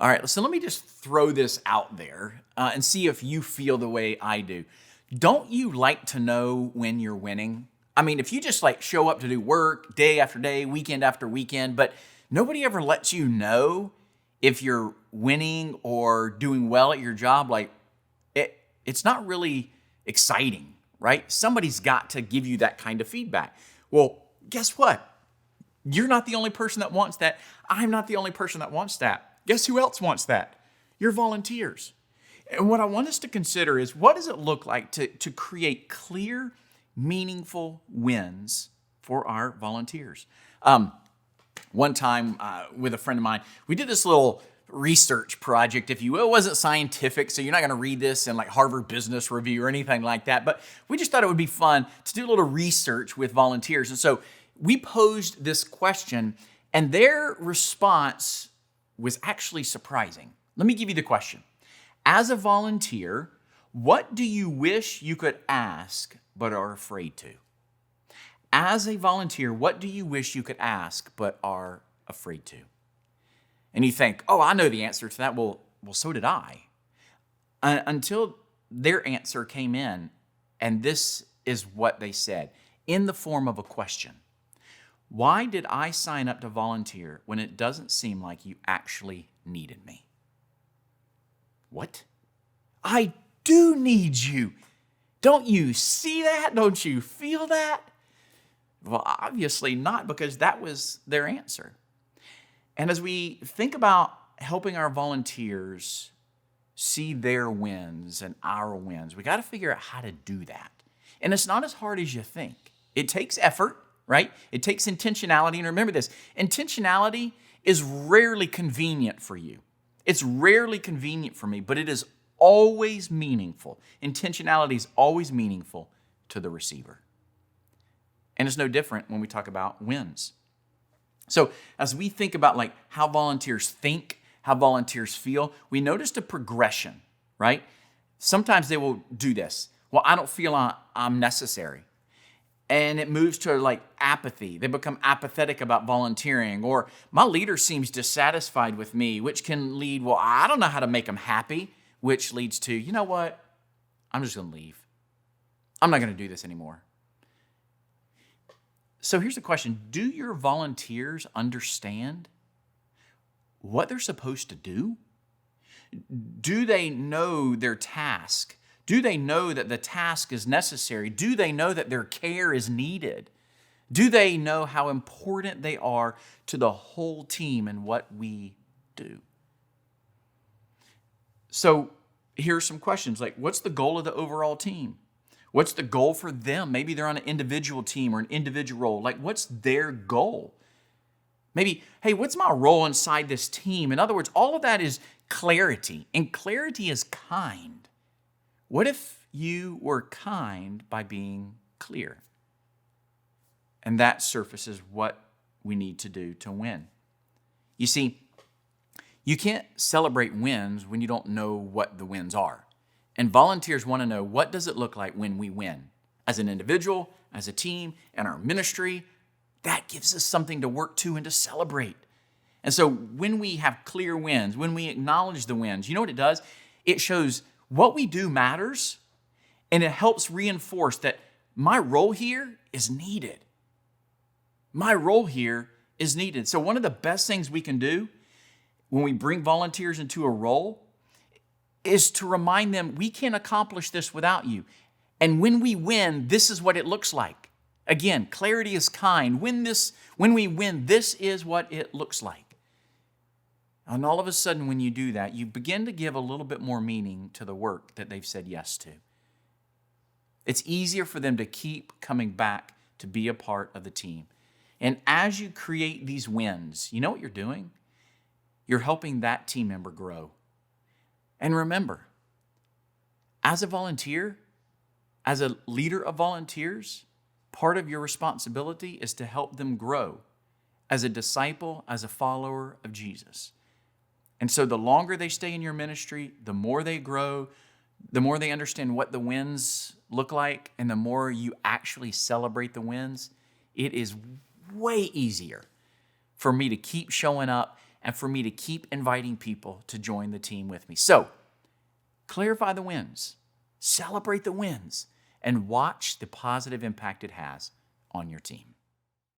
All right, so let me just throw this out there and see if you feel the way I do. Don't you like to know when you're winning? I mean, if you just like show up to do work day after day, weekend after weekend, but nobody ever lets you know if you're winning or doing well at your job, like it's not really exciting, right? Somebody's got to give you that kind of feedback. Well, guess what? You're not the only person that wants that. I'm not the only person that wants that. Guess who else wants that? Your volunteers. And what I want us to consider is, what does it look like to create clear, meaningful wins for our volunteers? One time with a friend of mine, we did this little research project, if you will. It wasn't scientific, so you're not going to read this in like Harvard Business Review or anything like that. But we just thought it would be fun to do a little research with volunteers. And so we posed this question, and their response was actually surprising. Let me give you the question. As a volunteer, what do you wish you could ask but are afraid to? As a volunteer, what do you wish you could ask but are afraid to? And you think, oh, I know the answer to that. Well, so did I. Until their answer came in, and this is what they said in the form of a question. Why did I sign up to volunteer when it doesn't seem like you actually needed me? What? I do need you. Don't you see that? Don't you feel that? Well, obviously not, because that was their answer. And as we think about helping our volunteers see their wins and our wins, we got to figure out how to do that. And it's not as hard as you think. It takes effort. Right? It takes intentionality. And remember this, intentionality is rarely convenient for you. It's rarely convenient for me, but it is always meaningful. Intentionality is always meaningful to the receiver. And it's no different when we talk about wins. So as we think about like how volunteers think, how volunteers feel, we noticed a progression, right? Sometimes they will do this. Well, I don't feel I'm necessary. And it moves to like apathy. They become apathetic about volunteering. Or my leader seems dissatisfied with me, which can lead, well, I don't know how to make them happy, which leads to, you know what? I'm just going to leave. I'm not going to do this anymore. So here's the question. Do your volunteers understand what they're supposed to do? Do they know their task? Do they know that the task is necessary? Do they know that their care is needed? Do they know how important they are to the whole team and what we do? So here's some questions like, what's the goal of the overall team? What's the goal for them? Maybe they're on an individual team or an individual role. Like, what's their goal? Maybe, hey, what's my role inside this team? In other words, all of that is clarity, and clarity is kind. What if you were kind by being clear? And that surfaces what we need to do to win. You see, you can't celebrate wins when you don't know what the wins are. And volunteers want to know, what does it look like when we win? As an individual, as a team, and our ministry, that gives us something to work to and to celebrate. And so when we have clear wins, when we acknowledge the wins, you know what it does? It shows what we do matters, and it helps reinforce that my role here is needed. My role here is needed. So one of the best things we can do when we bring volunteers into a role is to remind them, we can't accomplish this without you. And when we win, this is what it looks like. Again, clarity is kind. When we win, this is what it looks like. And all of a sudden, when you do that, you begin to give a little bit more meaning to the work that they've said yes to. It's easier for them to keep coming back to be a part of the team. And as you create these wins, you know what you're doing? You're helping that team member grow. And remember, as a volunteer, as a leader of volunteers, part of your responsibility is to help them grow as a disciple, as a follower of Jesus. And so the longer they stay in your ministry, the more they grow, the more they understand what the wins look like, and the more you actually celebrate the wins, it is way easier for me to keep showing up and for me to keep inviting people to join the team with me. So, clarify the wins, celebrate the wins, and watch the positive impact it has on your team.